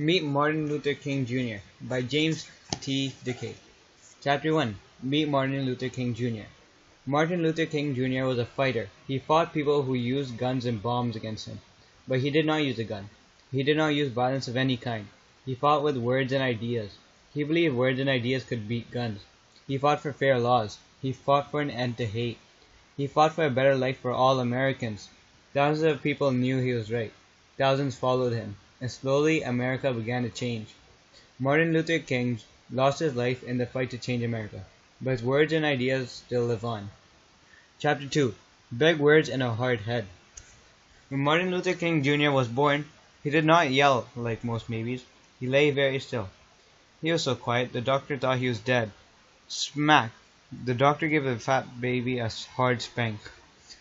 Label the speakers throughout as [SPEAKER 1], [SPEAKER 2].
[SPEAKER 1] Meet Martin Luther King Jr. by James T. Dickey. Chapter 1. Meet Martin Luther King Jr. Martin Luther King Jr. was a fighter. He fought people who used guns and bombs against him. But he did not use a gun. He did not use violence of any kind. He fought with words and ideas. He believed words and ideas could beat guns. He fought for fair laws. He fought for an end to hate. He fought for a better life for all Americans. Thousands of people knew he was right. Thousands followed him. And slowly America began to change. Martin Luther King lost his life in the fight to change America, but his words and ideas still live on. Chapter 2. Big Words and a Hard Head. When Martin Luther King Jr. was born, he did not yell like most babies. He lay very still. He was so quiet, the doctor thought he was dead. Smack! The doctor gave the fat baby a hard spank.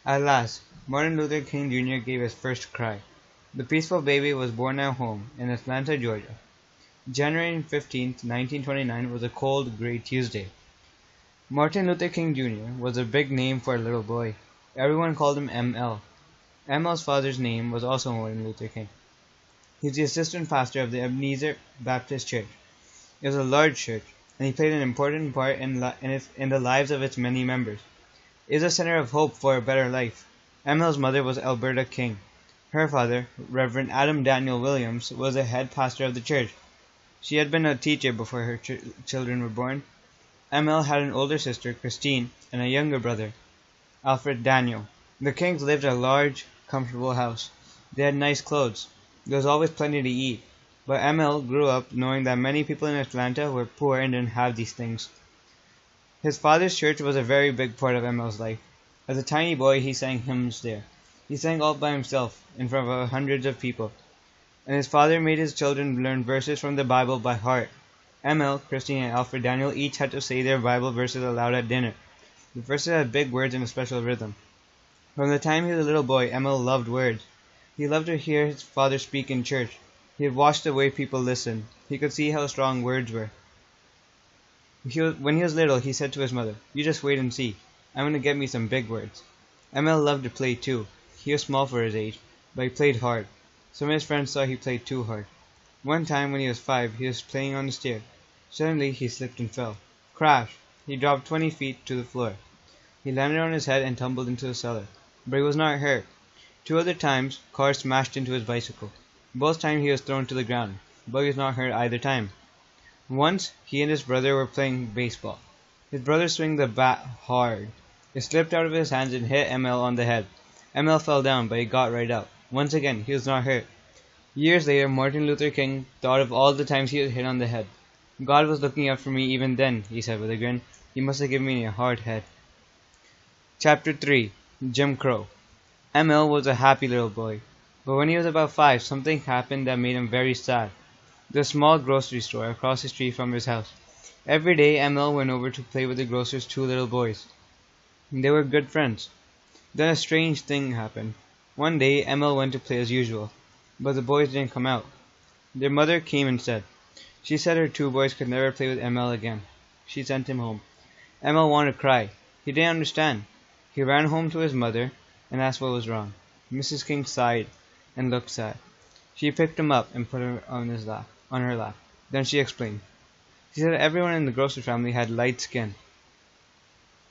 [SPEAKER 1] At last, Martin Luther King Jr. gave his first cry. The peaceful baby was born at home in Atlanta, Georgia. January 15, 1929 was a cold, gray Tuesday. Martin Luther King Jr. was a big name for a little boy. Everyone called him ML. ML's father's name was also Martin Luther King. He was the assistant pastor of the Ebenezer Baptist Church. It was a large church, and he played an important part in the lives of its many members. It was a center of hope for a better life. ML's mother was Alberta King. Her father, Reverend Adam Daniel Williams, was a head pastor of the church. She had been a teacher before her children were born. ML had an older sister, Christine, and a younger brother, Alfred Daniel. The Kings lived in a large, comfortable house. They had nice clothes. There was always plenty to eat. But ML grew up knowing that many people in Atlanta were poor and didn't have these things. His father's church was a very big part of ML's life. As a tiny boy, he sang hymns there. He sang all by himself, in front of hundreds of people. And his father made his children learn verses from the Bible by heart. ML, Christine, and Alfred Daniel each had to say their Bible verses aloud at dinner. The verses had big words and a special rhythm. From the time he was a little boy, ML loved words. He loved to hear his father speak in church. He had watched the way people listened. He could see how strong words were. When he was little, he said to his mother, "You just wait and see. I'm going to get me some big words." ML loved to play too. He was small for his age, but he played hard. Some of his friends thought he played too hard. One time when he was 5, he was playing on the stair. Suddenly he slipped and fell. Crash! He dropped 20 feet to the floor. He landed on his head and tumbled into the cellar. But he was not hurt. 2 other times, cars smashed into his bicycle. Both times he was thrown to the ground, but he was not hurt either time. Once, he and his brother were playing baseball. His brother swung the bat hard. It slipped out of his hands and hit ML on the head. ML fell down, but he got right up. Once again, he was not hurt. Years later, Martin Luther King thought of all the times he was hit on the head. "God was looking out for me even then," he said with a grin. "He must have given me a hard head." Chapter 3. Jim Crow. ML was a happy little boy. But when he was about 5, something happened that made him very sad. There was a small grocery store across the street from his house. Every day, ML went over to play with the grocer's 2 little boys. They were good friends. Then a strange thing happened. One day, ML went to play as usual, but the boys didn't come out. Their mother came instead. She said her 2 boys could never play with ML again. She sent him home. ML wanted to cry. He didn't understand. He ran home to his mother and asked what was wrong. Mrs. King sighed and looked sad. She picked him up and put him on her lap. Then she explained. She said everyone in the grocer family had light skin.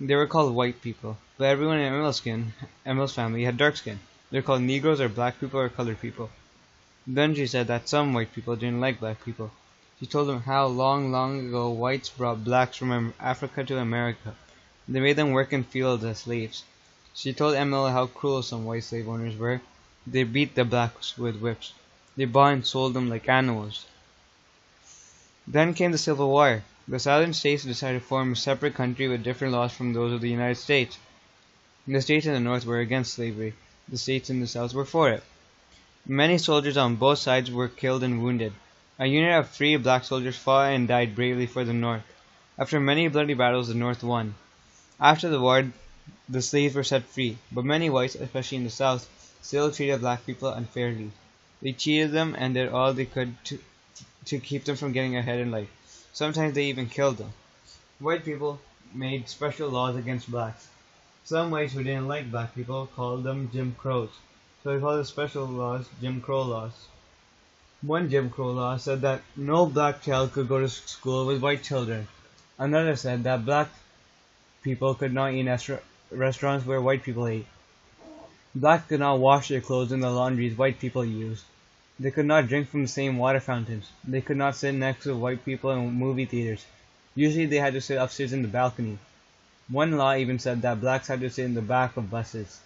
[SPEAKER 1] They were called white people, but everyone in ML's family had dark skin. They were called Negroes or black people or colored people. Then she said that some white people didn't like black people. She told them how long, long ago whites brought blacks from Africa to America. They made them work in fields as slaves. She told ML how cruel some white slave owners were. They beat the blacks with whips. They bought and sold them like animals. Then came the Civil War. The Southern states decided to form a separate country with different laws from those of the United States. The states in the North were against slavery. The states in the South were for it. Many soldiers on both sides were killed and wounded. A unit of free black soldiers fought and died bravely for the North. After many bloody battles, the North won. After the war, the slaves were set free, but many whites, especially in the South, still treated black people unfairly. They cheated them and did all they could to keep them from getting ahead in life. Sometimes they even killed them. White people made special laws against blacks. Some whites who didn't like black people called them Jim Crows, so they called the special laws Jim Crow laws. One Jim Crow law said that no black child could go to school with white children. Another said that black people could not eat in restaurants where white people ate. Blacks could not wash their clothes in the laundries white people used. They could not drink from the same water fountains. They could not sit next to white people in movie theaters. Usually they had to sit upstairs in the balcony. One law even said that blacks had to sit in the back of buses.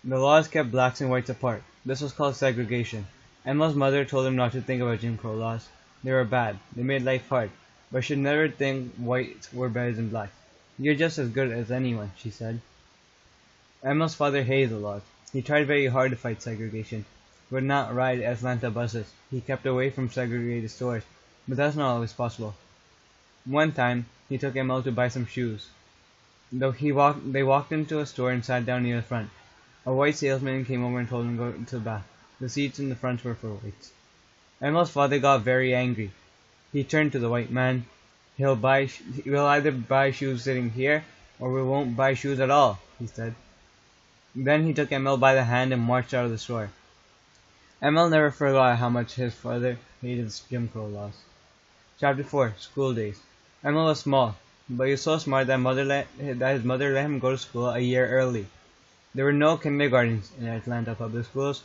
[SPEAKER 1] The laws kept blacks and whites apart. This was called segregation. Emma's mother told him not to think about Jim Crow laws. They were bad. They made life hard. But should never think whites were better than blacks. You're just as good as anyone, she said. Emma's father hated the laws. He tried very hard to fight segregation. He would not ride Atlanta buses. He kept away from segregated stores. But that's not always possible. One time, he took Emma to buy some shoes. They walked into a store and sat down near the front. A white salesman came over and told him to go to the back. The seats in the front were for whites. Emma's father got very angry. He turned to the white man. We'll either buy shoes sitting here, or we won't buy shoes at all, he said. Then he took Emil by the hand and marched out of the store. Emil never forgot how much his father hated Jim Crow laws. Chapter 4. School Days. Emil was small, but he was so smart that his mother let him go to school a year early. There were no kindergartens in Atlanta public schools.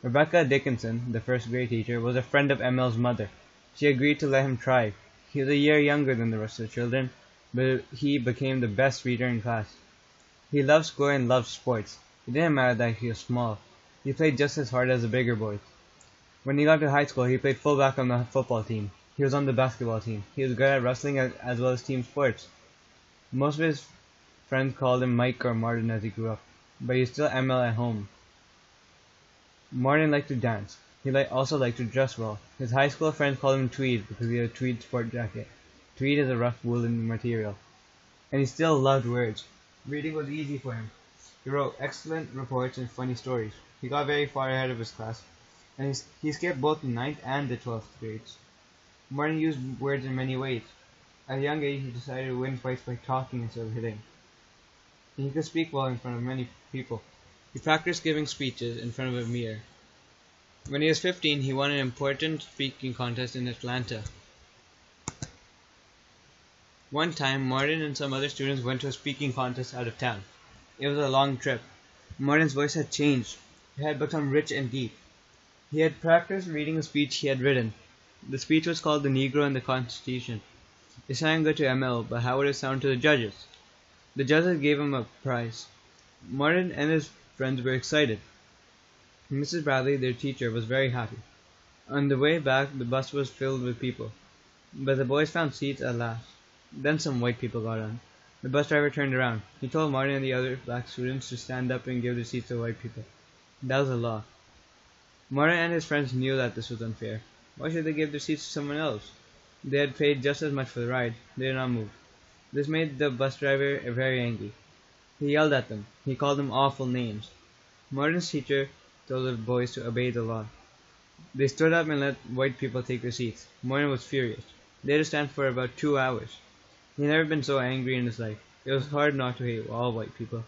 [SPEAKER 1] Rebecca Dickinson, the first grade teacher, was a friend of Emil's mother. She agreed to let him try. He was a year younger than the rest of the children, but he became the best reader in class. He loved school and loved sports. It didn't matter that he was small. He played just as hard as the bigger boys. When he got to high school, he played fullback on the football team. He was on the basketball team. He was good at wrestling as well as team sports. Most of his friends called him Mike or Martin as he grew up, but he was still Emil at home. Martin liked to dance. He also liked to dress well. His high school friends called him Tweed because he had a tweed sport jacket. Tweed is a rough woolen material. And he still loved words. Reading was easy for him. He wrote excellent reports and funny stories. He got very far ahead of his class, and he skipped both the 9th and the 12th grades. Martin used words in many ways. At a young age, he decided to win fights by talking instead of hitting. And he could speak well in front of many people. He practiced giving speeches in front of a mirror. When he was 15, he won an important speaking contest in Atlanta. One time, Martin and some other students went to a speaking contest out of town. It was a long trip. Martin's voice had changed. It had become rich and deep. He had practiced reading a speech he had written. The speech was called The Negro and the Constitution. It sounded good to Emil, but how would it sound to the judges? The judges gave him a prize. Martin and his friends were excited. Mrs. Bradley, their teacher, was very happy. On the way back, the bus was filled with people. But the boys found seats at last. Then some white people got on. The bus driver turned around. He told Martin and the other black students to stand up and give their seats to white people. That was the law. Martin and his friends knew that this was unfair. Why should they give their seats to someone else? They had paid just as much for the ride. They did not move. This made the bus driver very angry. He yelled at them. He called them awful names. Martin's teacher told the boys to obey the law. They stood up and let white people take their seats. Martin was furious. They had to stand for about 2 hours. He had never been so angry in his life. It was hard not to hate all white people.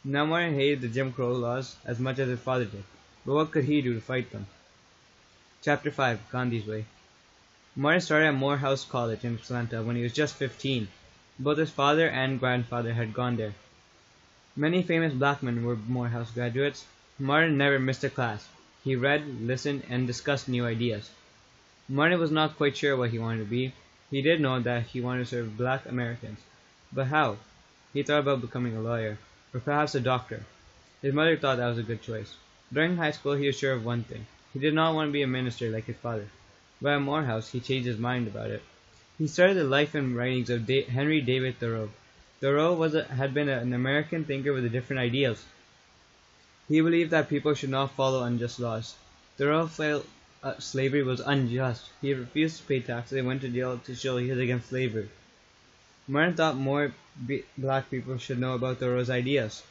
[SPEAKER 1] Now Martin hated the Jim Crow laws as much as his father did. But what could he do to fight them? Chapter 5. Gandhi's Way. Martin started at Morehouse College in Atlanta when he was just 15. Both his father and grandfather had gone there. Many famous black men were Morehouse graduates. Martin never missed a class. He read, listened, and discussed new ideas. Martin was not quite sure what he wanted to be. He did know that he wanted to serve black Americans. But how? He thought about becoming a lawyer, or perhaps a doctor. His mother thought that was a good choice. During high school, he was sure of one thing. He did not want to be a minister like his father. But at Morehouse, he changed his mind about it. He started the life and writings of Henry David Thoreau. Thoreau had been an American thinker with different ideals. He believed that people should not follow unjust laws. Thoreau felt slavery was unjust. He refused to pay taxes and went to jail to show he was against slavery. Martin thought more black people should know about Thoreau's ideas.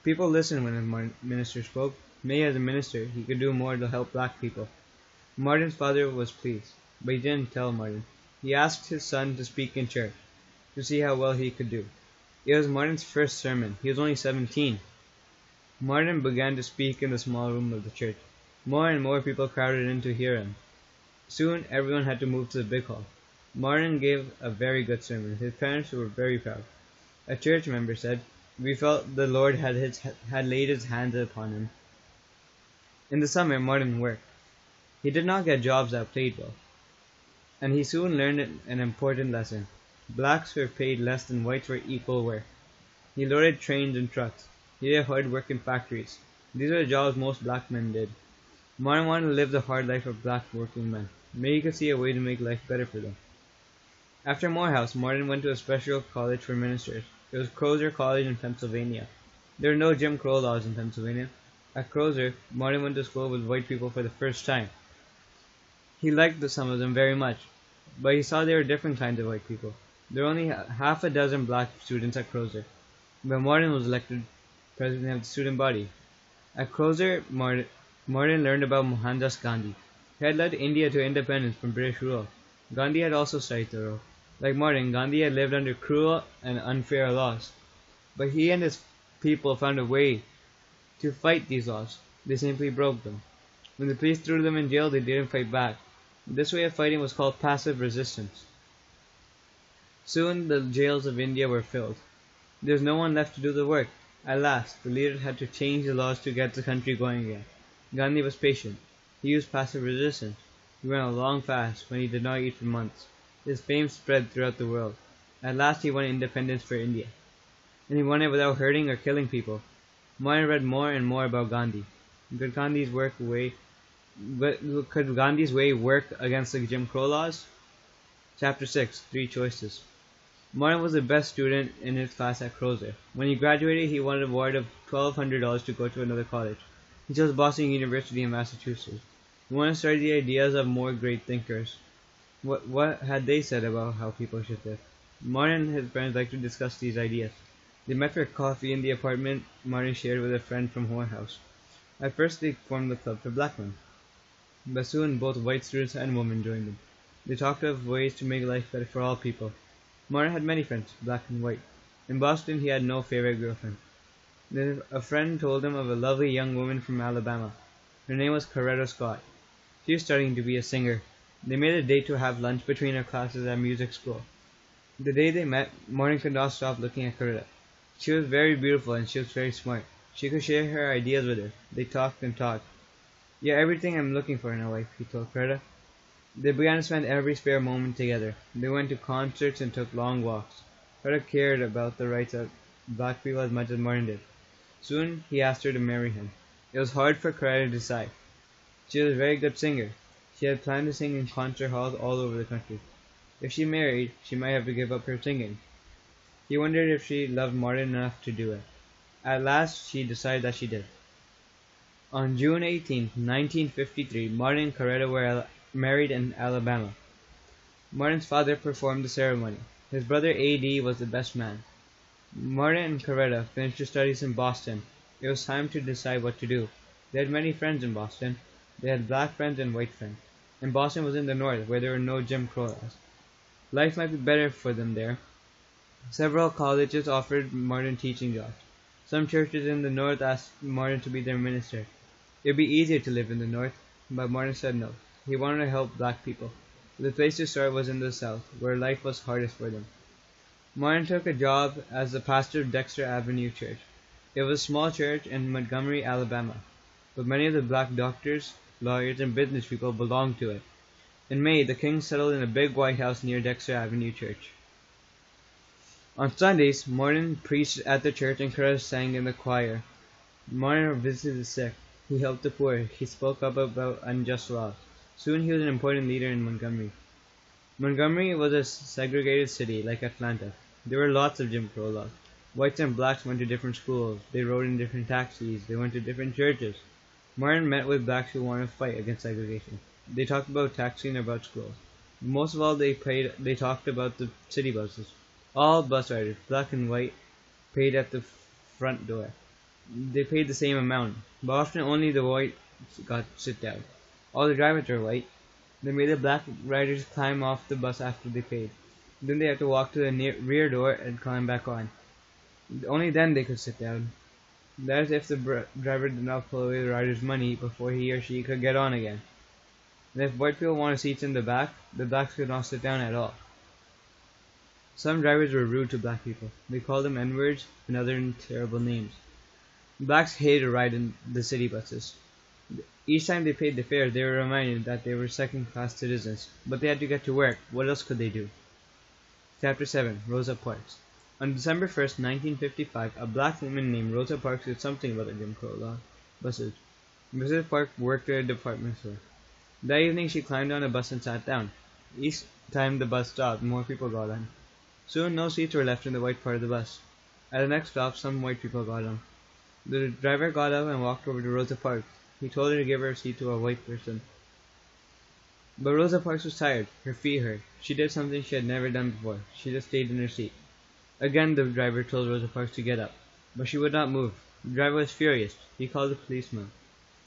[SPEAKER 1] People listened when a minister spoke. Maybe as a minister, he could do more to help black people. Martin's father was pleased, but he didn't tell Martin. He asked his son to speak in church, to see how well he could do. It was Martin's first sermon. He was only 17. Martin began to speak in the small room of the church. More and more people crowded in to hear him. Soon everyone had to move to the big hall. Martin gave a very good sermon. His parents were very proud. A church member said, "We felt the Lord had laid his hands upon him." In the summer, Martin worked. He did not get jobs that paid well, and he soon learned an important lesson. Blacks were paid less than whites for equal work. He loaded trains and trucks. He did hard work in factories. These were the jobs most black men did. Martin wanted to live the hard life of black working men. Maybe he could see a way to make life better for them. After Morehouse, Martin went to a special college for ministers. It was Crozer College in Pennsylvania. There were no Jim Crow laws in Pennsylvania. At Crozer, Martin went to school with white people for the first time. He liked some of them very much, but he saw there were different kinds of white people. There were only half a dozen black students at Crozer, but Martin was elected president of the student body. At Crozer, Martin learned about Mohandas Gandhi. He had led India to independence from British rule. Gandhi had also studied the role. Like Martin, Gandhi had lived under cruel and unfair laws, but he and his people found a way to fight these laws. They simply broke them. When the police threw them in jail, they didn't fight back. This way of fighting was called passive resistance. Soon the jails of India were filled. There was no one left to do the work. At last, the leaders had to change the laws to get the country going again. Gandhi was patient. He used passive resistance. He went on a long fast when he did not eat for months. His fame spread throughout the world. At last he won independence for India. And he won it without hurting or killing people. Martin read more and more about Gandhi. Could Gandhi's way work against the Jim Crow laws? Chapter 6. Three Choices. Martin was the best student in his class at Crozer. When he graduated, he won an award of $1,200 to go to another college. He chose Boston University in Massachusetts. He wanted to study the ideas of more great thinkers. What had they said about how people should live? Martin and his friends liked to discuss these ideas. They met for coffee in the apartment Martin shared with a friend from Morehouse. At first they formed a club for black men, but soon both white students and women joined them. They talked of ways to make life better for all people. Martin had many friends, black and white. In Boston he had no favorite girlfriend. Then a friend told him of a lovely young woman from Alabama. Her name was Coretta Scott. She was studying to be a singer. They made a date to have lunch between her classes at music school. The day they met, Martin could not stop looking at Coretta. She was very beautiful and she was very smart. She could share her ideas with her. They talked and talked. "You're everything I'm looking for in a wife," he told Coretta. They began to spend every spare moment together. They went to concerts and took long walks. Coretta cared about the rights of black people as much as Martin did. Soon he asked her to marry him. It was hard for Coretta to decide. She was a very good singer. She had planned to sing in concert halls all over the country. If she married, she might have to give up her singing. He wondered if she loved Martin enough to do it. At last she decided that she did. On June 18, 1953, Martin and Coretta were married in Alabama. Martin's father performed the ceremony. His brother A.D. was the best man. Martin and Coretta finished their studies in Boston. It was time to decide what to do. They had many friends in Boston. They had black friends and white friends. And Boston was in the north, where there were no Jim Crow laws. Life might be better for them there. Several colleges offered Martin teaching jobs. Some churches in the north asked Martin to be their minister. It would be easier to live in the north, but Martin said no. He wanted to help black people. The place to start was in the south, where life was hardest for them. Martin took a job as the pastor of Dexter Avenue Church. It was a small church in Montgomery, Alabama, but many of the black doctors, lawyers, and business people belonged to it. In May, the Kings settled in a big white house near Dexter Avenue Church. On Sundays, Martin preached at the church and Coretta sang in the choir. Martin visited the sick. He helped the poor. He spoke up about unjust laws. Soon he was an important leader in Montgomery. Montgomery was a segregated city like Atlanta. There were lots of Jim Crow laws. Whites and blacks went to different schools. They rode in different taxis. They went to different churches. Martin met with blacks who wanted to fight against segregation. They talked about taxi and about schools. Most of all, they talked about the city buses. All bus riders, black and white, paid at the front door. They paid the same amount, but often only the whites got to sit down. All the drivers were white. They made the black riders climb off the bus after they paid. Then they had to walk to the rear door and climb back on. Only then they could sit down. That is if the driver did not pull away the rider's money before he or she could get on again. and if white people wanted seats in the back, the blacks could not sit down at all. Some drivers were rude to black people. They called them N-words and other terrible names. Blacks hated to ride in the city buses. Each time they paid the fare, they were reminded that they were second-class citizens, but they had to get to work. What else could they do? Chapter 7. Rosa Parks. On December 1st, 1955, a black woman named Rosa Parks did something about the Jim Crow law buses. Mrs. Parks worked at a department store. That evening, she climbed on a bus and sat down. Each time the bus stopped, more people got on. Soon, no seats were left in the white part of the bus. At the next stop, some white people got on. The driver got up and walked over to Rosa Parks. He told her to give her a seat to a white person. But Rosa Parks was tired. Her feet hurt. She did something she had never done before. She just stayed in her seat. Again the driver told Rosa Parks to get up, but she would not move. The driver was furious. He called the policeman.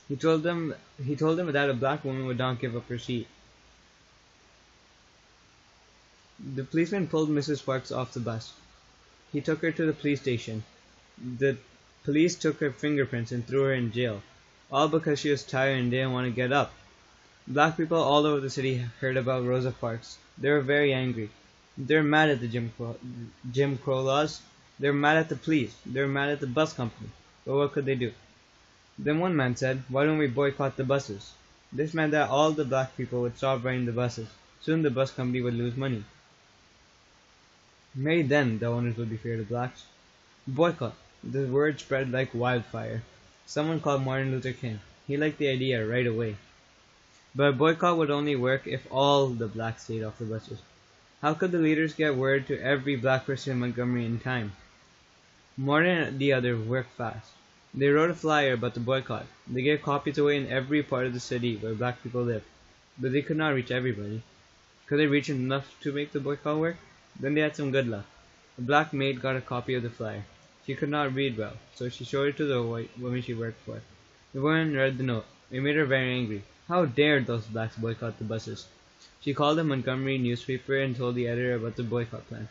[SPEAKER 1] He told them that a black woman would not give up her seat. The policeman pulled Mrs. Parks off the bus. He took her to the police station. The police took her fingerprints and threw her in jail, all because she was tired and didn't want to get up. Black people all over the city heard about Rosa Parks. They were very angry. They were mad at the Jim Crow laws. They were mad at the police. They were mad at the bus company. But what could they do? Then one man said, "Why don't we boycott the buses?" This meant that all the black people would stop riding the buses. Soon the bus company would lose money. Maybe then the owners would be feared of blacks. Boycott. The word spread like wildfire. Someone called Martin Luther King. He liked the idea right away. But a boycott would only work if all the blacks stayed off the buses. How could the leaders get word to every black person in Montgomery in time? Martin and the others worked fast. They wrote a flyer about the boycott. They gave copies away in every part of the city where black people lived. But they could not reach everybody. Could they reach enough to make the boycott work? Then they had some good luck. A black maid got a copy of the flyer. She could not read well, so she showed it to the white woman she worked for. The woman read the note. It made her very angry. How dared those blacks boycott the buses? She called the Montgomery newspaper and told the editor about the boycott plan.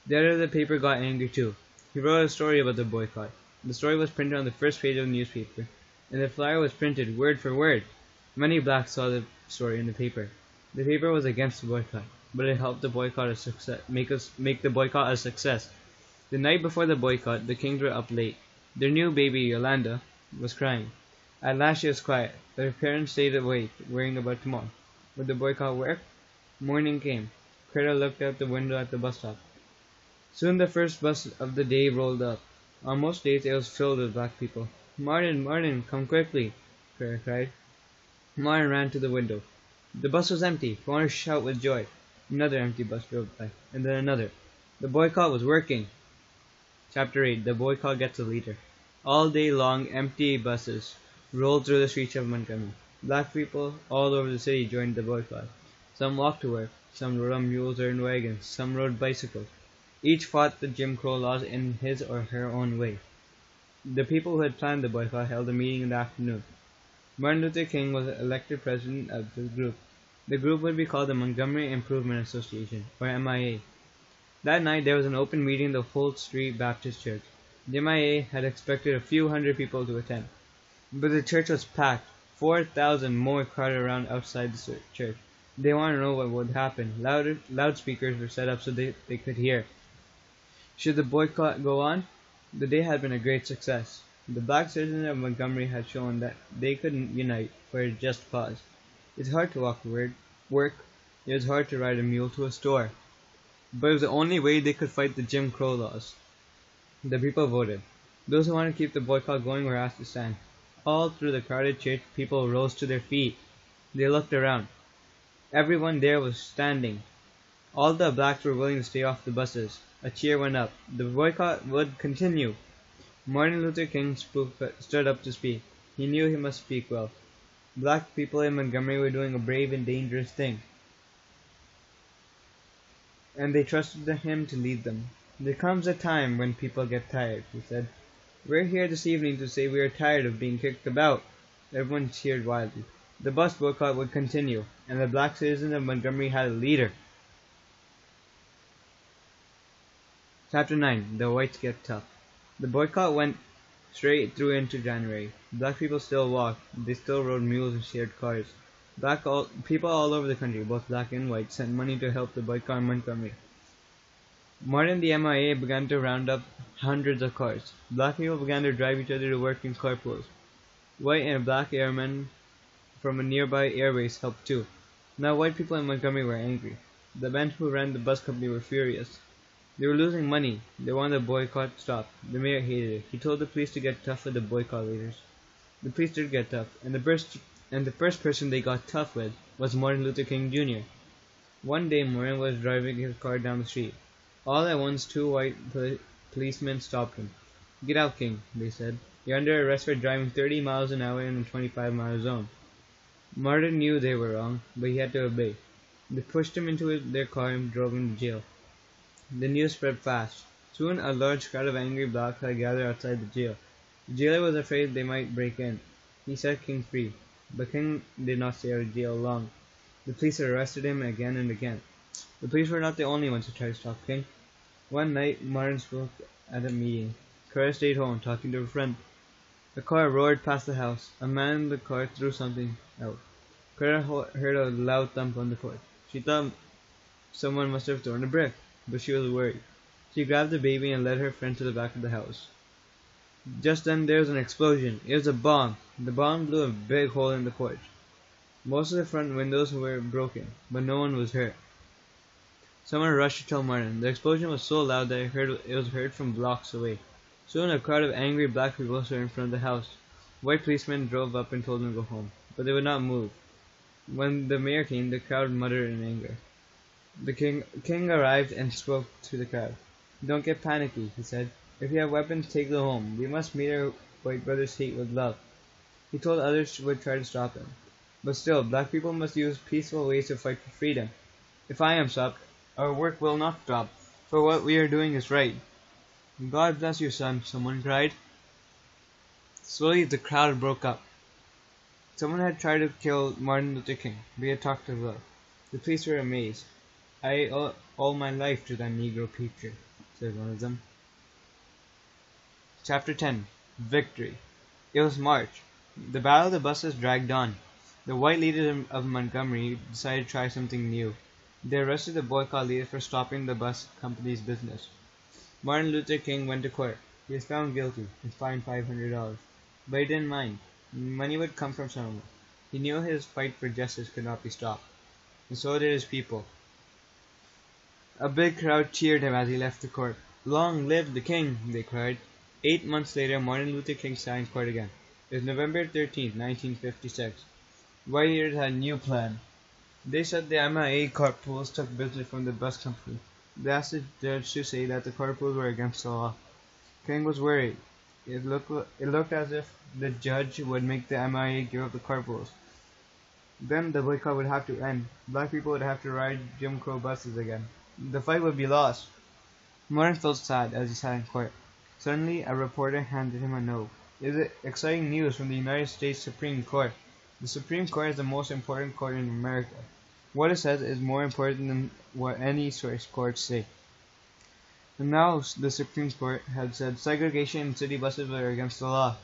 [SPEAKER 1] The editor of the paper got angry too. He wrote a story about the boycott. The story was printed on the first page of the newspaper, and the flyer was printed word for word. Many blacks saw the story in the paper. The paper was against the boycott, but it helped the boycott a success, make the boycott a success. The night before the boycott, the Kings were up late. Their new baby, Yolanda, was crying. At last she was quiet, but her parents stayed awake, worrying about tomorrow. Would the boycott work? Morning came. Greta looked out the window at the bus stop. Soon the first bus of the day rolled up. On most days it was filled with black people. "Martin, Martin, come quickly," Greta cried. Martin ran to the window. The bus was empty. He wanted to shout with joy. Another empty bus drove by, and then another. The boycott was working. Chapter 8. The boycott gets a leader. All day long, empty buses rolled through the streets of Montgomery. Black people all over the city joined the boycott. Some walked to work, some rode on mules or in wagons, some rode bicycles. Each fought the Jim Crow laws in his or her own way. The people who had planned the boycott held a meeting in the afternoon. Martin Luther King was elected president of the group. The group would be called the Montgomery Improvement Association, or MIA. That night there was an open meeting in the Holt Street Baptist Church. The MIA had expected a few hundred people to attend, but the church was packed. 4,000 more crowded around outside the church. They wanted to know what would happen. Loudspeakers were set up so they could hear. Should the boycott go on? The day had been a great success. The black citizens of Montgomery had shown that they could unite for a just cause. It's hard to walk to work. It was hard to ride a mule to a store. But it was the only way they could fight the Jim Crow laws. The people voted. Those who wanted to keep the boycott going were asked to stand. All through the crowded church, people rose to their feet. They looked around. Everyone there was standing. All the blacks were willing to stay off the buses. A cheer went up. The boycott would continue. Martin Luther King stood up to speak. He knew he must speak well. Black people in Montgomery were doing a brave and dangerous thing, and they trusted him to lead them. "There comes a time when people get tired," he said. "We're here this evening to say we are tired of being kicked about." Everyone cheered wildly. The bus boycott would continue, and the black citizens of Montgomery had a leader. Chapter 9. The Whites Get Tough. The boycott went straight through into January. Black people still walked. They still rode mules and shared cars. People all over the country, both black and white, sent money to help the boycott Montgomery. Martin and the MIA began to round up hundreds of cars. Black people began to drive each other to work in carpools. White and black airmen from a nearby airbase helped too. Now white people in Montgomery were angry. The men who ran the bus company were furious. They were losing money. They wanted the boycott stopped. The mayor hated it. He told the police to get tough with the boycott leaders. The police did get tough, and the first person they got tough with was Martin Luther King Jr. One day Martin was driving his car down the street. All at once two white policemen stopped him. "Get out, King," they said. "You're under arrest for driving 30 miles an hour in a 25-mile zone." Martin knew they were wrong, but he had to obey. They pushed him into their car and drove him to jail. The news spread fast. Soon a large crowd of angry blacks had gathered outside the jail. The jailer was afraid they might break in. He set King free, but King did not stay out of jail long. The police arrested him again and again. The police were not the only ones who tried to stop King. One night, Martin spoke at a meeting. Carter stayed home, talking to a friend. A car roared past the house. A man in the car threw something out. Carter heard a loud thump on the porch. She thought someone must have thrown a brick, but she was worried. She grabbed the baby and led her friend to the back of the house. Just then there was an explosion. It was a bomb. The bomb blew a big hole in the porch. Most of the front windows were broken, but no one was hurt. Someone rushed to tell Martin. The explosion was so loud that it was heard from blocks away. Soon a crowd of angry black people stood in front of the house. White policemen drove up and told them to go home, but they would not move. When the mayor came, the crowd muttered in anger. The king arrived and spoke to the crowd. "Don't get panicky," he said. "If you have weapons, take them home. We must meet our white brother's hate with love." He told others would try to stop him. But still, black people must use peaceful ways to fight for freedom. "If I am stopped, our work will not stop, for what we are doing is right." "God bless you, son," someone cried. Slowly the crowd broke up. Someone had tried to kill Martin Luther King, but he had talked of love. The police were amazed. "I owe all my life to that Negro preacher," said one of them. Chapter 10. Victory. It was March. The Battle of the Buses dragged on. The white leaders of Montgomery decided to try something new. They arrested the boycott leaders for stopping the bus company's business. Martin Luther King went to court. He was found guilty and fined $500. But he didn't mind. Money would come from somewhere. He knew his fight for justice could not be stopped. And so did his people. A big crowd cheered him as he left the court. "Long live the king!" they cried. 8 months later, Martin Luther King sat in court again. It was November 13th, 1956. White leaders had a new plan. They said the MIA carpools took business from the bus company. They asked the judge to say that the carpools were against the law. King was worried. It looked as if the judge would make the MIA give up the carpools. Then the boycott would have to end. Black people would have to ride Jim Crow buses again. The fight would be lost. Martin felt sad as he sat in court. Suddenly, a reporter handed him a note. It was exciting news from the United States Supreme Court. The Supreme Court is the most important court in America. What it says is more important than what any source courts say. And now the Supreme Court had said segregation in city buses were against the law.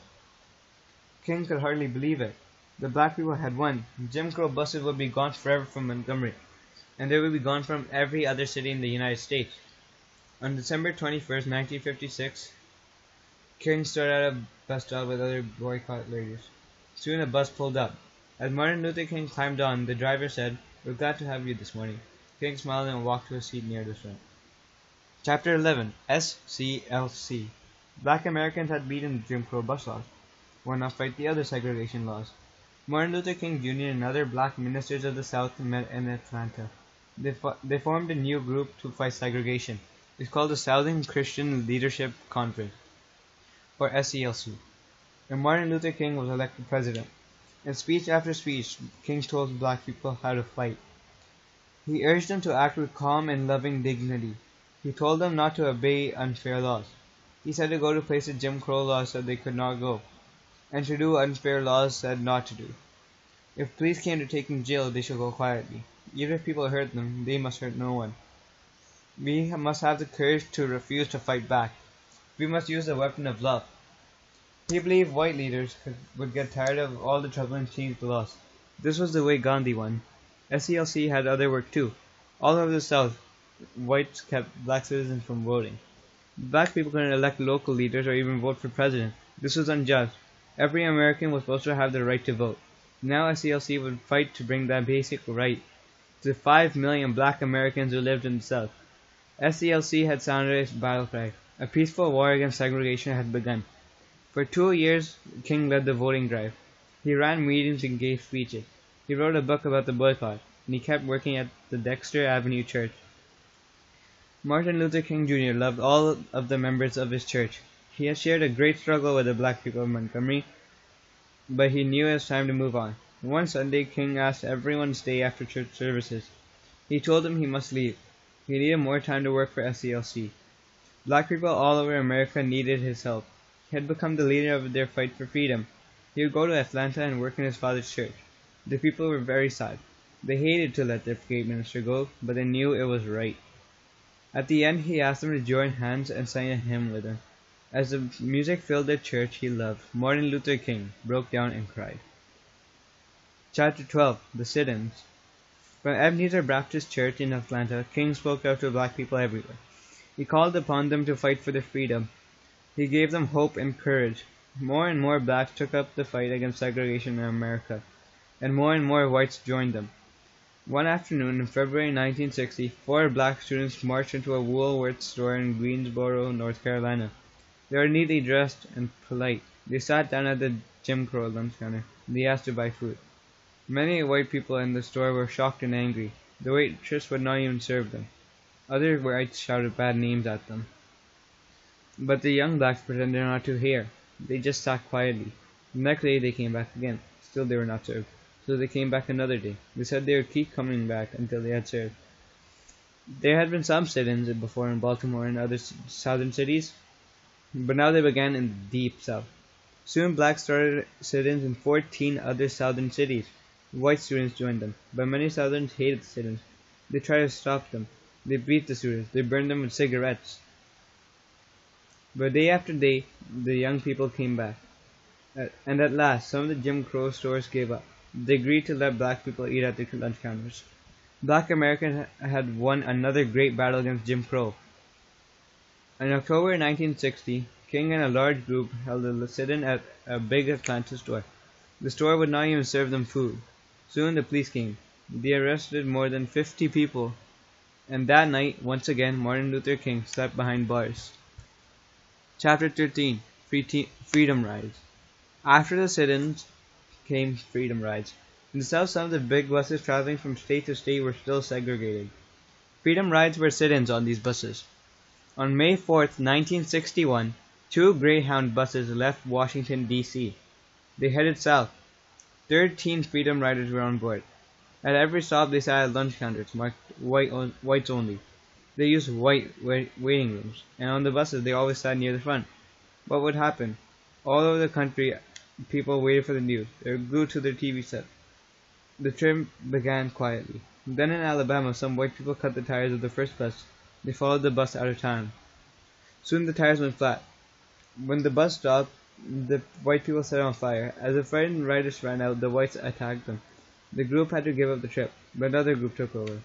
[SPEAKER 1] King could hardly believe it. The black people had won. Jim Crow buses would be gone forever from Montgomery, and they would be gone from every other city in the United States. On December 21st, 1956, King stood at a bus stop with other boycott leaders. Soon a bus pulled up. As Martin Luther King climbed on, the driver said, "We're glad to have you this morning." King smiled and walked to a seat near the front. Chapter 11. SCLC. Black Americans had beaten the Jim Crow bus laws. Why not fight the other segregation laws? Martin Luther King Jr. and other black ministers of the South met in Atlanta. They formed a new group to fight segregation. It's called the Southern Christian Leadership Conference, or SCLC. And Martin Luther King was elected president. In speech after speech, King told black people how to fight. He urged them to act with calm and loving dignity. He told them not to obey unfair laws. He said to go to places Jim Crow laws said they could not go, and to do unfair laws said not to do. If police came to take him to jail, they should go quietly. Even if people hurt them, they must hurt no one. We must have the courage to refuse to fight back. We must use the weapon of love. He believed white leaders would get tired of all the trouble and change the laws. This was the way Gandhi won. SCLC had other work too. All over the South, whites kept black citizens from voting. Black people couldn't elect local leaders or even vote for president. This was unjust. Every American was supposed to have the right to vote. Now SCLC would fight to bring that basic right to 5 million black Americans who lived in the South. SCLC had sounded its battle cry. A peaceful war against segregation had begun. For 2 years, King led the voting drive. He ran meetings and gave speeches. He wrote a book about the boycott, and he kept working at the Dexter Avenue Church. Martin Luther King Jr. loved all of the members of his church. He had shared a great struggle with the black people of Montgomery, but he knew it was time to move on. One Sunday, King asked everyone to stay after church services. He told them he must leave. He needed more time to work for SCLC. Black people all over America needed his help. He had become the leader of their fight for freedom. He would go to Atlanta and work in his father's church. The people were very sad. They hated to let their great minister go, but they knew it was right. At the end, he asked them to join hands and sang a hymn with him. As the music filled the church he loved, Martin Luther King broke down and cried. Chapter 12. The Sit-ins. From Ebenezer Baptist Church in Atlanta, King spoke out to black people everywhere. He called upon them to fight for their freedom. He gave them hope and courage. More and more blacks took up the fight against segregation in America, and more whites joined them. One afternoon in February 1960, 4 black students marched into a Woolworth store in Greensboro, North Carolina. They were neatly dressed and polite. They sat down at the Jim Crow lunch counter. They asked to buy food. Many white people in the store were shocked and angry. The waitress would not even serve them. Other whites shouted bad names at them. But the young blacks pretended not to hear. They just sat quietly. The next day they came back again. Still they were not served. So they came back another day. They said they would keep coming back until they had served. There had been some sit-ins before in Baltimore and other southern cities, but now they began in the deep south. Soon blacks started sit-ins in 14 other southern cities. White students joined them, but many Southerns hated the sit-ins. They tried to stop them. They beat the students. They burned them with cigarettes. But day after day, the young people came back. And at last, some of the Jim Crow stores gave up. They agreed to let black people eat at their lunch counters. Black Americans had won another great battle against Jim Crow. In October 1960, King and a large group held a sit-in at a big Atlanta store. The store would not even serve them food. Soon the police came. They arrested more than 50 people. And that night, once again, Martin Luther King slept behind bars. Chapter 13. Freedom Rides. After the sit-ins came freedom rides. In the South, some of the big buses traveling from state to state were still segregated. Freedom rides were sit-ins on these buses. On May 4th, 1961, 2 Greyhound buses left Washington, D.C. They headed south. 13 freedom riders were on board. At every stop, they sat at lunch counters marked whites only. They used white waiting rooms, and on the buses, they always sat near the front. What would happen? All over the country, people waited for the news. They were glued to their TV set. The trip began quietly. Then in Alabama, some white people cut the tires of the first bus. They followed the bus out of town. Soon the tires went flat. When the bus stopped, the white people set it on fire. As the frightened riders ran out, the whites attacked them. The group had to give up the trip, but another group took over.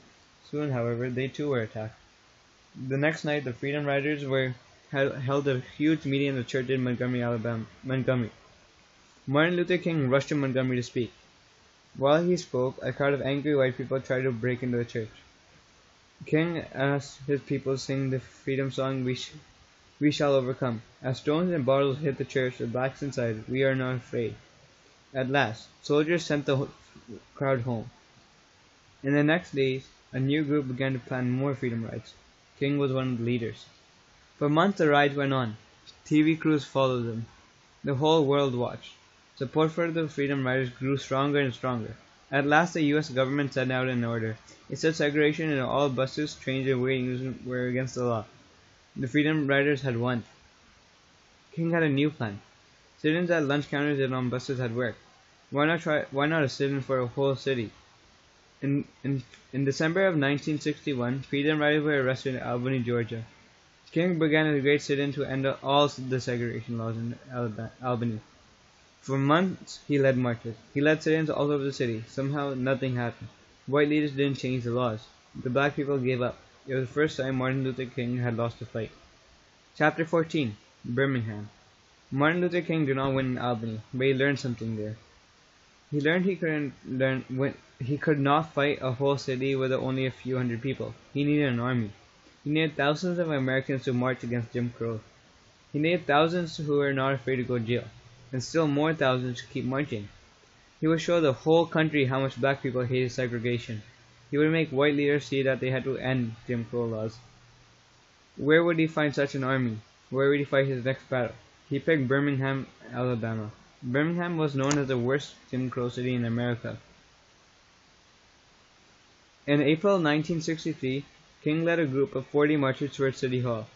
[SPEAKER 1] Soon, however, they too were attacked. The next night, the Freedom Riders held a huge meeting in the church in Montgomery, Alabama. Martin Luther King rushed to Montgomery to speak. While he spoke, a crowd of angry white people tried to break into the church. King asked his people to sing the freedom song, We Shall Overcome. As stones and bottles hit the church, the blacks inside, we are not afraid. At last, soldiers sent the crowd home. In the next days, a new group began to plan more freedom rides. King was one of the leaders. For months the rides went on. TV crews followed them. The whole world watched. Support for the freedom riders grew stronger and stronger. At last the U.S. government sent out an order. It said segregation in all buses, trains, and waiting rooms were against the law. The freedom riders had won. King had a new plan. Sit-ins at lunch counters and on buses had worked. Why not a sit-in for a whole city? In December of 1961, freedom riders were arrested in Albany, Georgia. King began a great sit-in to end all the segregation laws in Albany. For months he led marches. He led sit-ins all over the city. Somehow nothing happened. White leaders didn't change the laws. The black people gave up. It was the first time Martin Luther King had lost a fight. Chapter 14. Birmingham. Martin Luther King did not win in Albany, but he learned something there. He learned he could not fight a whole city with only a few hundred people. He needed an army. He needed thousands of Americans to march against Jim Crow. He needed thousands who were not afraid to go to jail, and still more thousands to keep marching. He would show the whole country how much black people hated segregation. He would make white leaders see that they had to end Jim Crow laws. Where would he find such an army? Where would he fight his next battle? He picked Birmingham, Alabama. Birmingham was known as the worst Jim Crow city in America. In April 1963, King led a group of 40 marchers towards City Hall.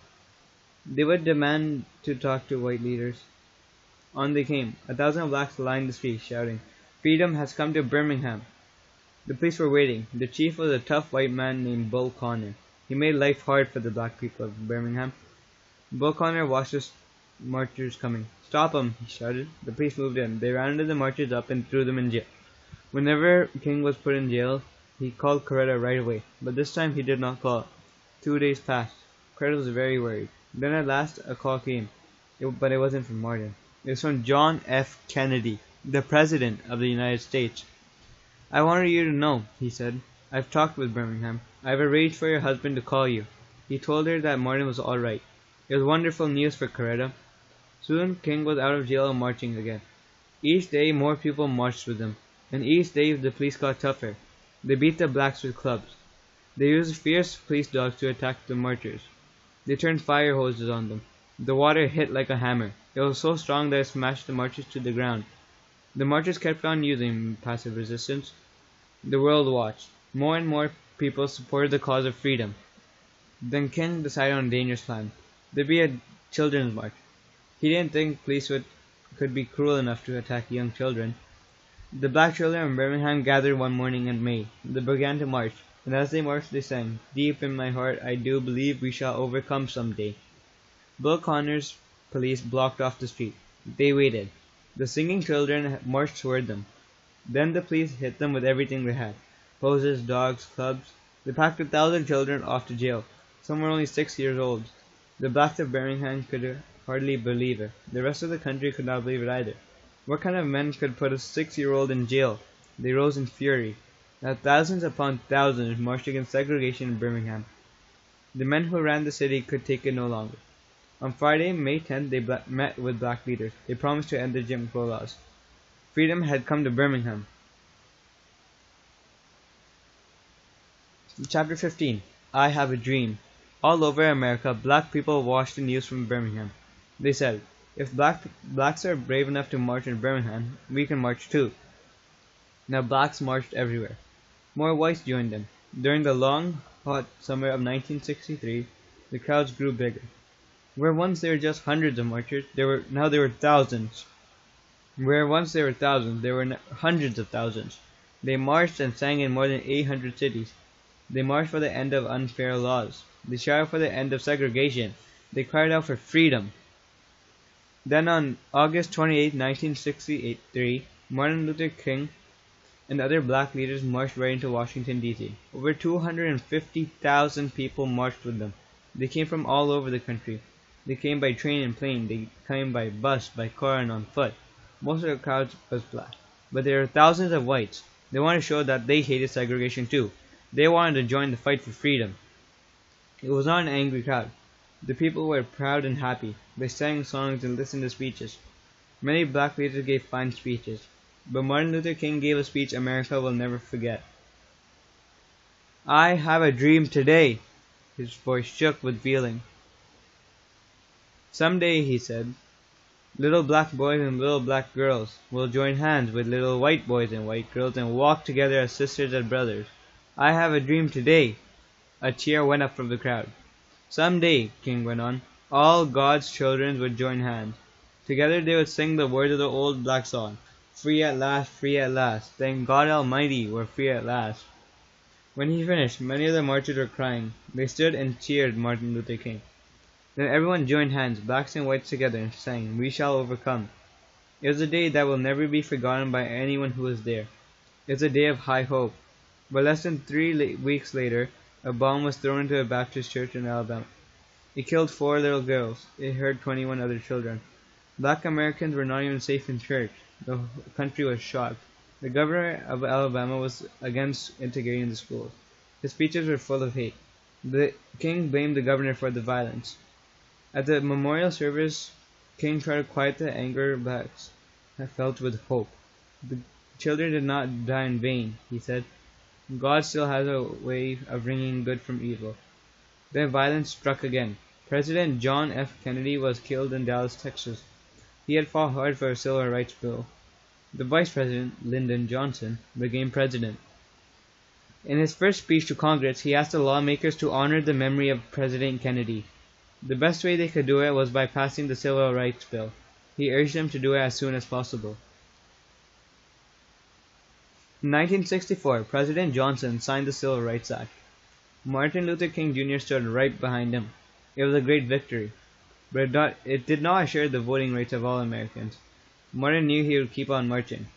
[SPEAKER 1] They would demand to talk to white leaders. On they came. 1,000 blacks lined the streets, shouting, "Freedom has come to Birmingham." The police were waiting. The chief was a tough white man named Bull Connor. He made life hard for the black people of Birmingham. Bull Connor watched the marchers coming. "Stop 'em!" he shouted. The police moved in. They rounded the marchers up and threw them in jail. Whenever King was put in jail, he called Coretta right away. But this time he did not call. 2 days passed. Coretta was very worried. Then at last a call came. But it wasn't from Martin. It was from John F. Kennedy, the President of the United States. "I wanted you to know," he said. "I've talked with Birmingham. I've arranged for your husband to call you." He told her that Martin was all right. It was wonderful news for Coretta. Soon King was out of jail and marching again. Each day more people marched with him, and each day the police got tougher. They beat the blacks with clubs. They used fierce police dogs to attack the marchers. They turned fire hoses on them. The water hit like a hammer. It was so strong that it smashed the marchers to the ground. The marchers kept on using passive resistance. The world watched. More and more people supported the cause of freedom. Then King decided on a dangerous plan. There'd be a children's march. He didn't think police could be cruel enough to attack young children. The black children of Birmingham gathered one morning in May. They began to march, and as they marched they sang, "Deep in my heart I do believe we shall overcome someday." Bull Connor's police blocked off the street. They waited. The singing children marched toward them. Then the police hit them with everything they had. Hoses, dogs, clubs. They packed 1,000 children off to jail. Some were only 6 years old. The blacks of Birmingham could hardly believe it. The rest of the country could not believe it either. What kind of men could put a 6-year-old in jail? They rose in fury. Now thousands upon thousands marched against segregation in Birmingham. The men who ran the city could take it no longer. On Friday, May 10th, they met with black leaders. They promised to end the Jim Crow laws. Freedom had come to Birmingham. Chapter 15. I Have a Dream. All over America, black people watched the news from Birmingham. They said, "If blacks are brave enough to march in Birmingham, we can march too." Now blacks marched everywhere. More whites joined them. During the long, hot summer of 1963, the crowds grew bigger. Where once there were just hundreds of marchers, now there were thousands. Where once there were thousands, there were hundreds of thousands. They marched and sang in more than 800 cities. They marched for the end of unfair laws. They shouted for the end of segregation. They cried out for freedom. Then on August 28, 1963, Martin Luther King and other black leaders marched right into Washington, D.C. Over 250,000 people marched with them. They came from all over the country. They came by train and plane. They came by bus, by car, and on foot. Most of the crowd was black. But there were thousands of whites. They wanted to show that they hated segregation too. They wanted to join the fight for freedom. It was not an angry crowd. The people were proud and happy. They sang songs and listened to speeches. Many black leaders gave fine speeches. But Martin Luther King gave a speech America will never forget. "I have a dream today." His voice shook with feeling. "Someday," he said, "little black boys and little black girls will join hands with little white boys and white girls and walk together as sisters and brothers. I have a dream today." A cheer went up from the crowd. "Someday," King went on, "all God's children would join hands. Together they would sing the words of the old black song, 'Free at last, free at last. Thank God Almighty, we're free at last.'" When he finished, many of the marchers were crying. They stood and cheered Martin Luther King. Then everyone joined hands, blacks and whites together, and sang, "We shall overcome." It was a day that will never be forgotten by anyone who was there. It was a day of high hope. But less than 3 weeks later, a bomb was thrown into a Baptist church in Alabama. It killed 4 little girls. It hurt 21 other children. Black Americans were not even safe in church. The country was shocked. The governor of Alabama was against integrating the schools. His speeches were full of hate. The king blamed the governor for the violence. At the memorial service, King tried to quiet the anger blacks had felt with hope. The children did not die in vain, he said. God still has a way of bringing good from evil. Then violence struck again. President John F. Kennedy was killed in Dallas, Texas. He had fought hard for a civil rights bill. The vice president, Lyndon Johnson, became president. In his first speech to Congress, he asked the lawmakers to honor the memory of President Kennedy. The best way they could do it was by passing the civil rights bill. He urged them to do it as soon as possible. In 1964, President Johnson signed the Civil Rights Act. Martin Luther King Jr. stood right behind him. It was a great victory, but it did not assure the voting rights of all Americans. Martin knew he would keep on marching.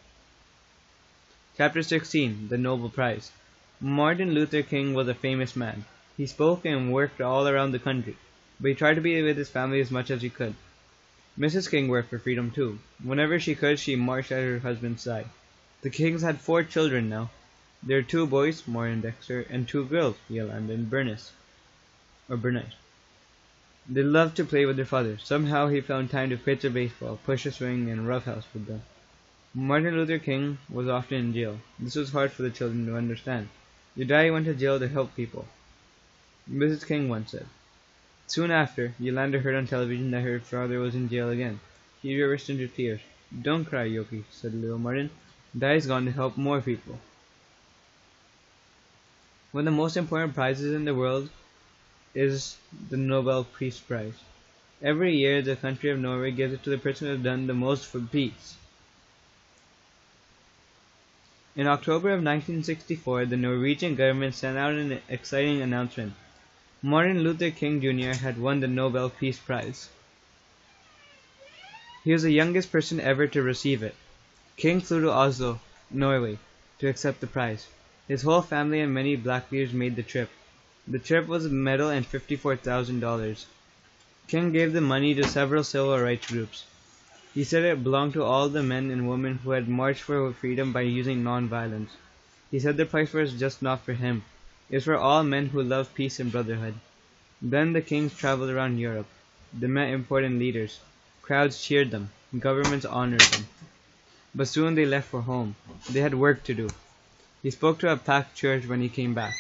[SPEAKER 1] Chapter 16: The Nobel Prize. Martin Luther King was a famous man. He spoke and worked all around the country, but he tried to be with his family as much as he could. Mrs. King worked for freedom too. Whenever she could, she marched at her husband's side. The Kings had 4 children now. There were 2 boys, Maury and Dexter, and 2 girls, Yolanda and Bernice. They loved to play with their father. Somehow he found time to pitch a baseball, push a swing, and roughhouse with them. Martin Luther King was often in jail. This was hard for the children to understand. Your daddy went to jail to help people, Mrs. King once said. Soon after, Yolanda heard on television that her father was in jail again. She burst into tears. Don't cry, Yoki, said little Martin. Daddy's gone to help more people. One of the most important prizes in the world is the Nobel Peace Prize. Every year, the country of Norway gives it to the person who has done the most for peace. In October of 1964, the Norwegian government sent out an exciting announcement. Martin Luther King Jr. had won the Nobel Peace Prize. He was the youngest person ever to receive it. King flew to Oslo, Norway, to accept the prize. His whole family and many black leaders made the trip. The trip was a medal and $54,000. King gave the money to several civil rights groups. He said it belonged to all the men and women who had marched for freedom by using non-violence. He said the prize was just not for him. It was for all men who love peace and brotherhood. Then the Kings traveled around Europe. They met important leaders. Crowds cheered them. Governments honored them. But soon they left for home. They had work to do. He spoke to a packed church when he came back.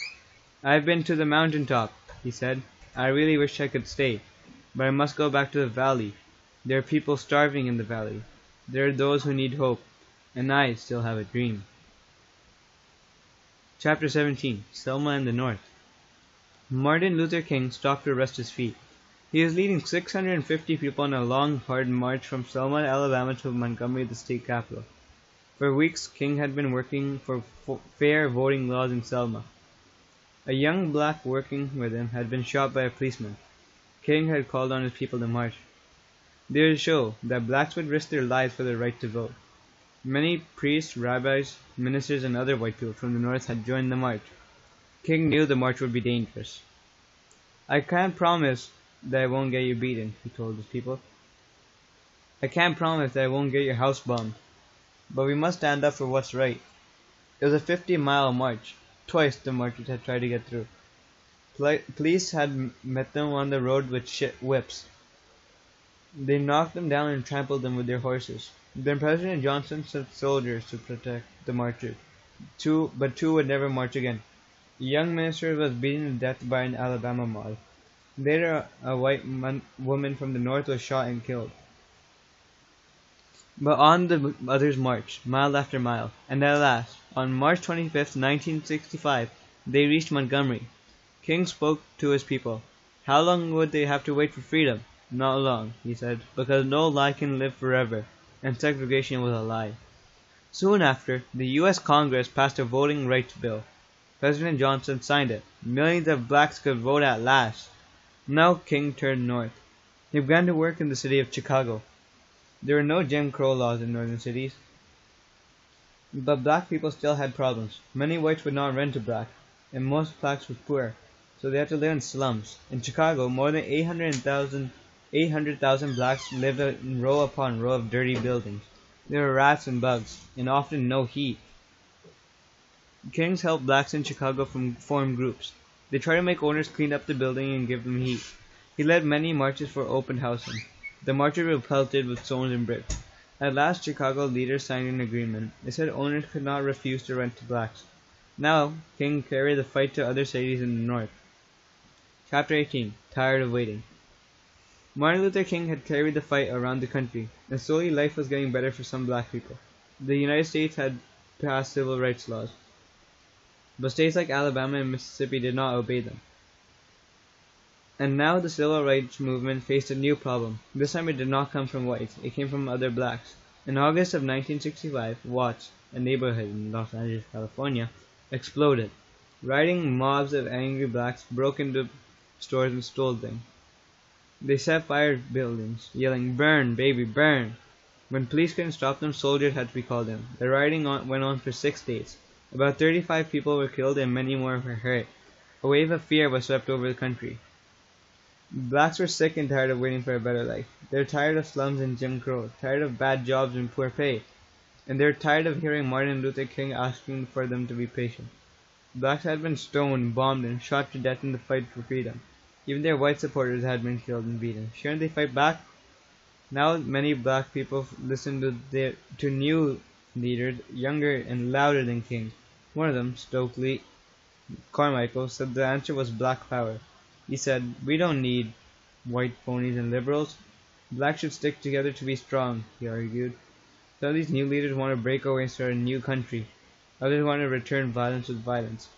[SPEAKER 1] I've been to the mountaintop, he said. I really wish I could stay, but I must go back to the valley. There are people starving in the valley. There are those who need hope, and I still have a dream. Chapter 17: Selma and the North. Martin Luther King stopped to rest his feet. He was leading 650 people on a long, hard march from Selma, Alabama to Montgomery, the state capital. For weeks, King had been working for fair voting laws in Selma. A young black working with him had been shot by a policeman. King had called on his people to march. They would show that blacks would risk their lives for the right to vote. Many priests, rabbis, ministers, and other white people from the north had joined the march. King knew the march would be dangerous. I can't promise that I won't get you beaten, he told his people. I can't promise that I won't get your house bombed. But we must stand up for what's right. It was a 50-mile march. Twice the marchers had tried to get through. Police had met them on the road with whips. They knocked them down and trampled them with their horses. Then President Johnson sent soldiers to protect the marchers. But two would never march again. A young minister was beaten to death by an Alabama mob. Later, a white woman from the north was shot and killed. But on the others marched, mile after mile, and at last, on March 25, 1965, they reached Montgomery. King spoke to his people. How long would they have to wait for freedom? Not long, he said, because no lie can live forever, and segregation was a lie. Soon after, the U.S. Congress passed a voting rights bill. President Johnson signed it. Millions of blacks could vote at last. Now King turned north. He began to work in the city of Chicago. There were no Jim Crow laws in northern cities, but black people still had problems. Many whites would not rent to blacks, and most blacks were poor, so they had to live in slums. In Chicago, more than 800,000 blacks lived in row upon row of dirty buildings. There were rats and bugs, and often no heat. Kings helped blacks in Chicago form groups. They tried to make owners clean up the building and give them heat. He led many marches for open housing. The marches were pelted with stones and bricks. At last, Chicago leaders signed an agreement. They said owners could not refuse to rent to blacks. Now, King carried the fight to other cities in the north. Chapter 18. Tired of waiting. Martin Luther King had carried the fight around the country, and slowly life was getting better for some black people. The United States had passed civil rights laws, but states like Alabama and Mississippi did not obey them. And now the civil rights movement faced a new problem. This time it did not come from whites, it came from other blacks. In August of 1965, Watts, a neighborhood in Los Angeles, California, exploded. Rioting mobs of angry blacks broke into stores and stole things. They set fire to buildings, yelling, "Burn, baby, burn!" When police couldn't stop them, soldiers had to be called in. The rioting went on for 6 days. About 35 people were killed and many more were hurt. A wave of fear was swept over the country. Blacks were sick and tired of waiting for a better life. They were tired of slums and Jim Crow, tired of bad jobs and poor pay, and they were tired of hearing Martin Luther King asking for them to be patient. Blacks had been stoned, bombed, and shot to death in the fight for freedom. Even their white supporters had been killed and beaten. Shouldn't they fight back? Now many black people listened to new leaders, younger and louder than King. One of them, Stokely Carmichael, said the answer was black power. He said, "We don't need white phonies and liberals. Blacks should stick together to be strong," he argued. Some of these new leaders want to break away and start a new country. Others want to return violence with violence.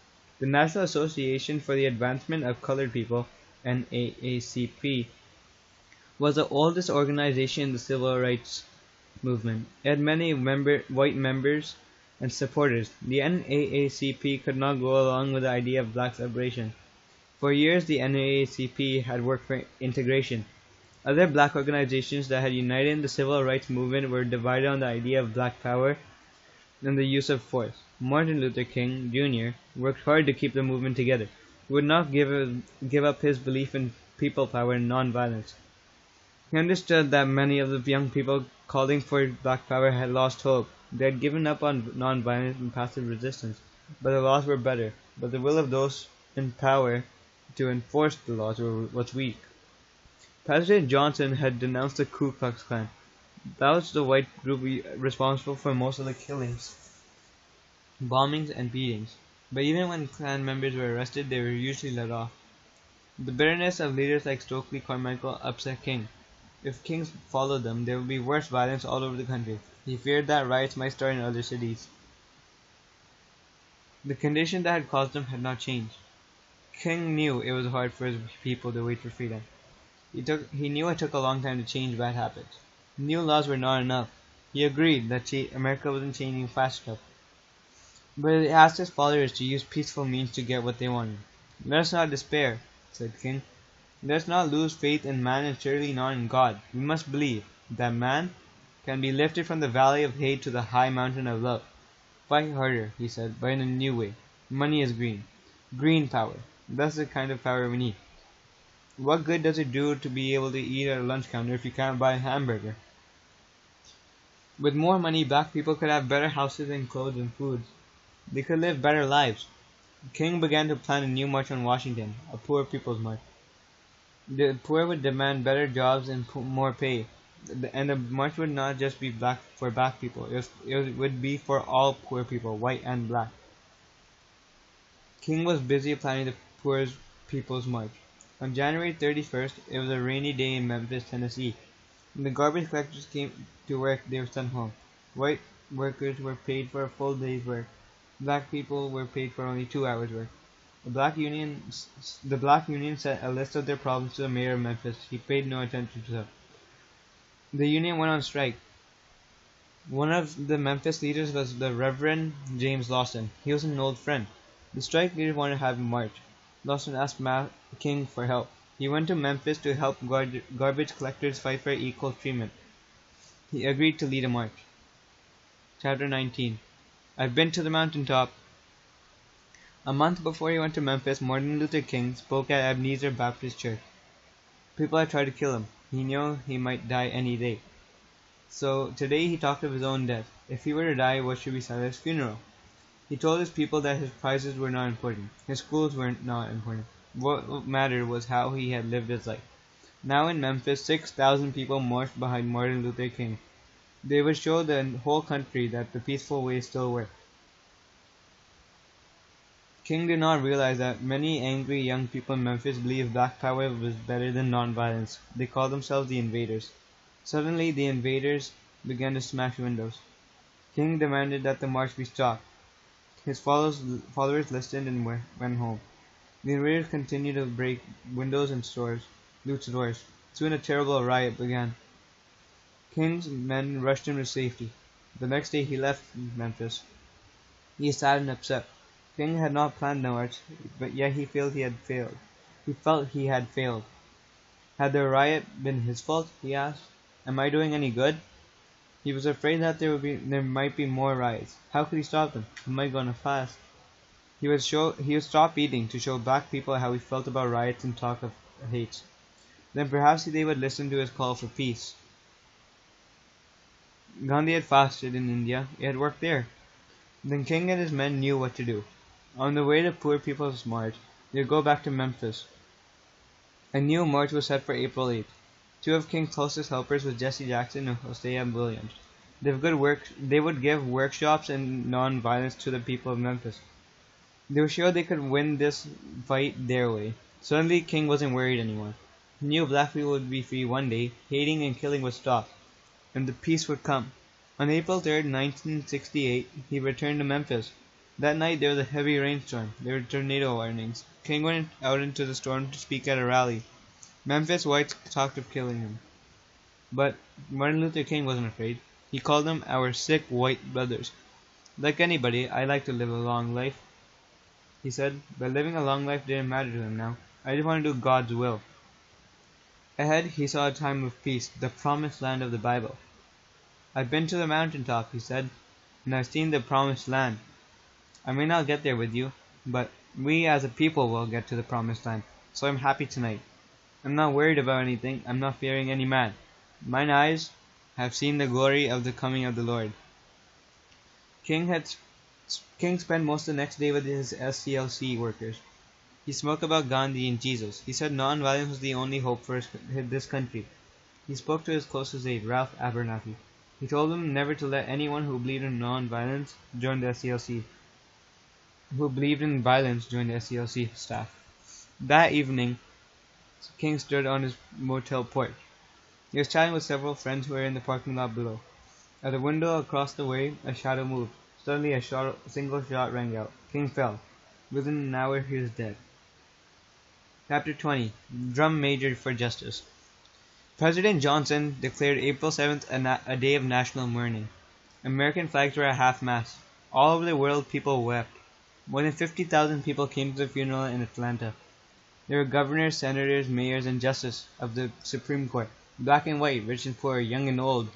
[SPEAKER 1] The National Association for the Advancement of Colored People, NAACP, was the oldest organization in the civil rights movement. It had many white members and supporters. The NAACP could not go along with the idea of black liberation. For years, the NAACP had worked for integration. Other black organizations that had united in the civil rights movement were divided on the idea of black power and the use of force. Martin Luther King, Jr. worked hard to keep the movement together. He would not give up his belief in people power and nonviolence. He understood that many of the young people calling for black power had lost hope. They had given up on nonviolence and passive resistance, but the laws were better. But the will of those in power to enforce the laws was weak. President Johnson had denounced the Ku Klux Klan. That was the white group responsible for most of the killings, bombings, and beatings. But even when Klan members were arrested, they were usually let off. The bitterness of leaders like Stokely Carmichael upset King. If King followed them, there would be worse violence all over the country. He feared that riots might start in other cities. The condition that had caused them had not changed. King knew it was hard for his people to wait for freedom. He knew it took a long time to change bad habits. New laws were not enough. He agreed that America wasn't changing fast enough. But he asked his followers to use peaceful means to get what they wanted. "Let us not despair," said King. "Let us not lose faith in man and surely not in God. We must believe that man can be lifted from the valley of hate to the high mountain of love. Fight harder," he said, "but in a new way. Money is green. Green power. That's the kind of power we need. What good does it do to be able to eat at a lunch counter if you can't buy a hamburger?" With more money, black people could have better houses and clothes and food. They could live better lives. King began to plan a new march on Washington, a poor people's march. The poor would demand better jobs and more pay. And the march would not just be for black people, it would be for all poor people, white and black. King was busy planning the poor people's march. On January 31st, it was a rainy day in Memphis, Tennessee. When the garbage collectors came to work, they were sent home. White workers were paid for a full day's work. Black people were paid for only 2 hours' work. The black union sent a list of their problems to the mayor of Memphis. He paid no attention to them. The union went on strike. One of the Memphis leaders was the Reverend James Lawson. He was an old friend. The strike leaders wanted to have him march. Lawson asked King for help. He went to Memphis to help garbage collectors fight for equal treatment. He agreed to lead a march. Chapter 19. I've been to the mountaintop. A month before he went to Memphis, Martin Luther King spoke at Ebenezer Baptist Church. People had tried to kill him. He knew he might die any day. So today he talked of his own death. If he were to die, what should be said at his funeral? He told his people that his prizes were not important. His schools were not important. What mattered was how he had lived his life. Now in Memphis, 6,000 people marched behind Martin Luther King. They would show the whole country that the peaceful way still worked. King did not realize that many angry young people in Memphis believed black power was better than nonviolence. They called themselves the Invaders. Suddenly, the invaders began to smash windows. King demanded that the march be stopped. His followers listened and went home. The invaders continued to break windows and loot stores. Soon a terrible riot began. King's men rushed him to safety. The next day he left Memphis. He is sad and upset. King had not planned the march, but yet he felt he had failed. He felt he had failed. Had the riot been his fault? He asked. Am I doing any good? He was afraid that there might be more riots. How could he stop them? He might go on a fast. He would stop eating to show black people how he felt about riots and talk of hate. Then perhaps they would listen to his call for peace. Gandhi had fasted in India. It had worked there. Then King and his men knew what to do. On the way to Poor People's March, they would go back to Memphis. A new march was set for April 8th. Two of King's closest helpers were Jesse Jackson and Hosea Williams. They would give workshops in non-violence to the people of Memphis. They were sure they could win this fight their way. Suddenly, King wasn't worried anymore. He knew black people would be free one day, hating and killing would stop, and the peace would come. On April 3rd, 1968, he returned to Memphis. That night there was a heavy rainstorm. There were tornado warnings. King went out into the storm to speak at a rally. Memphis whites talked of killing him. But Martin Luther King wasn't afraid. He called them our sick white brothers. Like anybody, I like to live a long life, he said, but living a long life didn't matter to him now. I just want to do God's will. Ahead, he saw a time of peace, the promised land of the Bible. I've been to the mountaintop, he said, and I've seen the promised land. I may not get there with you, but we as a people will get to the promised land, so I'm happy tonight. I'm not worried about anything. I'm not fearing any man. Mine eyes have seen the glory of the coming of the Lord. King spent most of the next day with his SCLC workers. He spoke about Gandhi and Jesus. He said non-violence was the only hope for this country. He spoke to his closest aide, Ralph Abernathy. He told him never to let anyone who believed in non-violence join the SCLC. Staff. That evening, King stood on his motel porch. He was chatting with several friends who were in the parking lot below. At the window across the way, a shadow moved. Suddenly, a single shot rang out. King fell. Within an hour, he was dead. Chapter 20. Drum Major for Justice. President Johnson declared April 7th a day of national mourning. American flags were at half-mast. All over the world, people wept. More than 50,000 people came to the funeral in Atlanta. There were governors, senators, mayors, and justices of the Supreme Court. Black and white, rich and poor, young and old,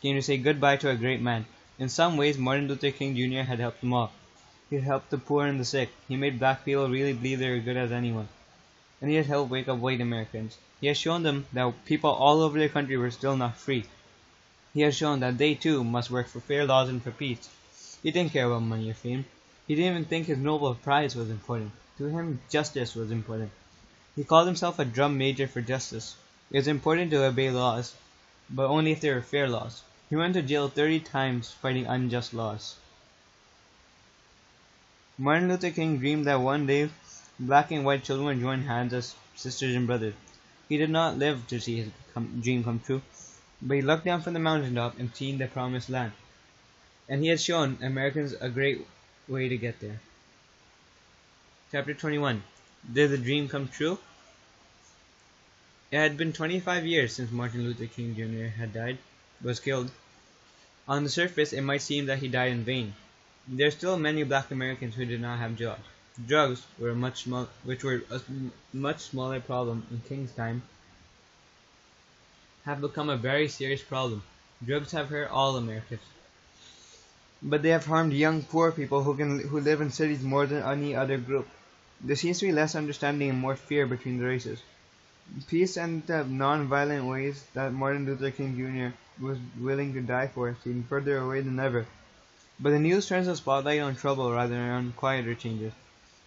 [SPEAKER 1] came to say goodbye to a great man. In some ways, Martin Luther King Jr. had helped them all. He had helped the poor and the sick. He made black people really believe they were good as anyone. And he had helped wake up white Americans. He had shown them that people all over the country were still not free. He had shown that they too must work for fair laws and for peace. He didn't care about money or fame. He didn't even think his Nobel Prize was important. To him, justice was important. He called himself a drum major for justice. It was important to obey laws, but only if they were fair laws. He went to jail 30 times fighting unjust laws. Martin Luther King dreamed that one day black and white children would join hands as sisters and brothers. He did not live to see his dream come true, but he looked down from the mountaintop and seen the promised land. And he had shown Americans a great way to get there. Chapter 21. Did the dream come true? It had been 25 years since Martin Luther King Jr. was killed. On the surface, it might seem that he died in vain. There are still many black Americans who did not have jobs. Drugs, which were a much smaller problem in King's time, have become a very serious problem. Drugs have hurt all Americans, but they have harmed young, poor people who live in cities more than any other group. There seems to be less understanding and more fear between the races. Peace and the non-violent ways that Martin Luther King Jr. was willing to die for seem further away than ever. But the news turns the spotlight on trouble rather than on quieter changes.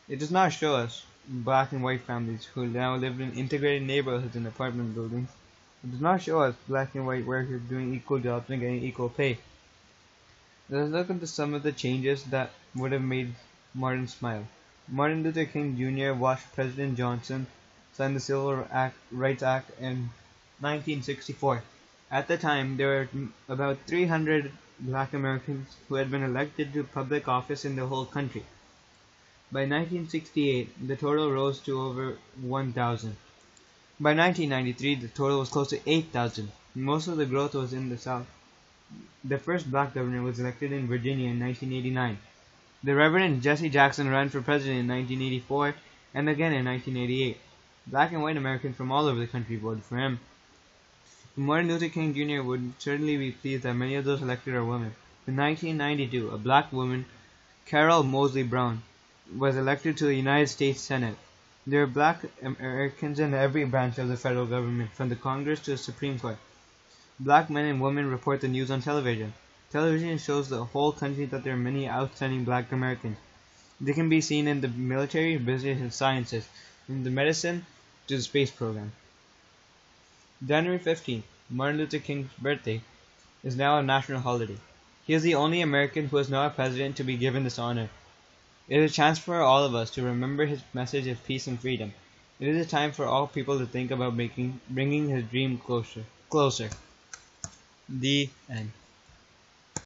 [SPEAKER 1] It does not show us black and white families who now live in integrated neighborhoods and apartment buildings. It does not show us black and white workers doing equal jobs and getting equal pay. Let us look into some of the changes that would have made Martin smile. Martin Luther King Jr. watched President Johnson sign the Rights Act in 1964. At the time, there were about 300 black Americans who had been elected to public office in the whole country. By 1968, the total rose to over 1,000. By 1993, the total was close to 8,000. Most of the growth was in the South. The first black governor was elected in Virginia in 1989. The Reverend Jesse Jackson ran for president in 1984 and again in 1988. Black and white Americans from all over the country voted for him. Martin Luther King Jr. would certainly be pleased that many of those elected are women. In 1992, a black woman, Carol Moseley Brown, was elected to the United States Senate. There are black Americans in every branch of the federal government, from the Congress to the Supreme Court. Black men and women report the news on television. Television shows the whole country that there are many outstanding black Americans. They can be seen in the military, business, and sciences, from the medicine to the space program. January 15th, Martin Luther King's birthday, is now a national holiday. He is the only American who is now a president to be given this honor. It is a chance for all of us to remember his message of peace and freedom. It is a time for all people to think about bringing his dream closer. The end.